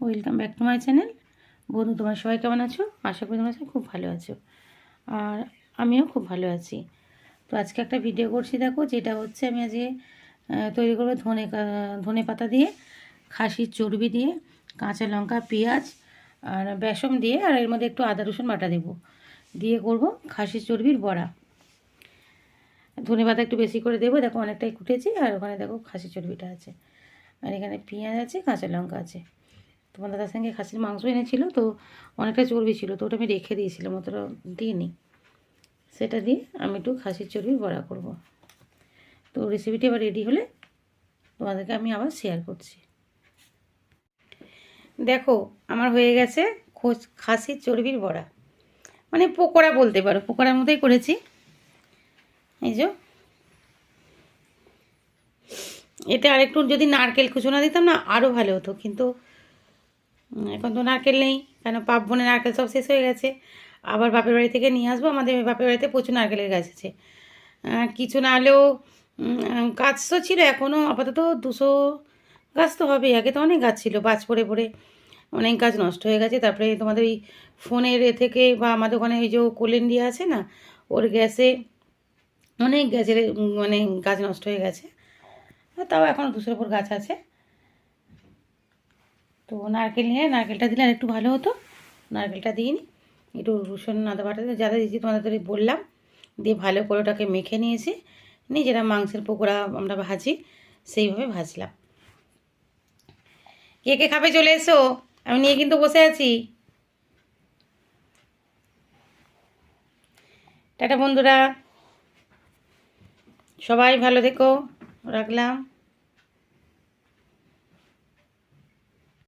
Welcome back to my channel. বন্ধু, তোমরা সবাই কেমন আছো? আশা করি তোমরা সবাই খুব ভালো আছো, আর আমিও খুব ভালো আছি। তো আজকে একটা ভিডিও করছি, দেখো, যেটা হচ্ছে আমি আজকে তৈরি করবো ধনে পাতা দিয়ে, খাসির চর্বি দিয়ে, কাঁচা লঙ্কা, পেঁয়াজ আর বেসন দিয়ে, আর এর মধ্যে একটু আদা রসুন বাটা দেবো, দিয়ে করব খাসির চর্বির বড়া। ধনে পাতা একটু বেশি করে দেবো, দেখো অনেকটাই কুটেছি, আর ওখানে দেখো খাসির চর্বিটা আছে, আর এখানে পেঁয়াজ আছে, কাঁচা লঙ্কা আছে। তোমার দাদার সঙ্গে খাসির মাংস এনেছিল, তো অনেকটা চর্বি ছিল, তো ওটা আমি রেখে দিয়েছিলাম, অতটা দিইনি। সেটা দিয়ে আমি একটু খাসির চর্বির বড়া করব। তো রেসিপিটি আবার রেডি হলে তোমাদেরকে আমি আবার শেয়ার করছি। দেখো, আমার হয়ে গেছে খাসির চর্বির বড়া, মানে পকোড়া বলতে পারো, পকোড়ার মতোই করেছি। এই যে, এতে আরেকটু যদি নারকেল কুচোনা দিতাম না, আরও ভালো হতো, কিন্তু এখন তো নারকেল নেই, কেন পার্বণে নারকেল সব শেষ হয়ে গেছে। আবার বাপের বাড়ি থেকে নিয়ে আসবো, আমাদের বাপের বাড়িতে প্রচুর নারকেলের গাছ আছে। কিছু না হলেও গাছ তো ছিল, এখনও আপাতত 200 গাছ তো হবে। আগে তো অনেক গাছ ছিল, বাজ পড়ে পড়ে অনেক গাছ নষ্ট হয়ে গেছে। তারপরে তোমাদের ওই ফোনের থেকে বা আমাদের ওখানে ওই যে কোল ইন্ডিয়া আছে না, ওর গ্যাসে অনেক গ্যাসের মানে গাছ নষ্ট হয়ে গেছে। তাও এখনও 200-এর উপর গাছ আছে। তো নারকেল নিয়ে নারকেলটা দিলে আর একটু ভালো হতো। নারকেলটা দিইনি, একটু রসুন আদা বাটা যারা দিয়েছি তোমাদের বললাম, দিয়ে ভালো করে ওটাকে মেখে নিয়েছি, নিয়ে যেটা মাংসের পকোড়া আমরা ভাজি সেইভাবে ভাজলাম। কে কে খাবে চলে এসো, আমি নিয়ে কিন্তু বসে আছি। টাটা বন্ধুরা, সবাই ভালো থেকো, রাখলাম।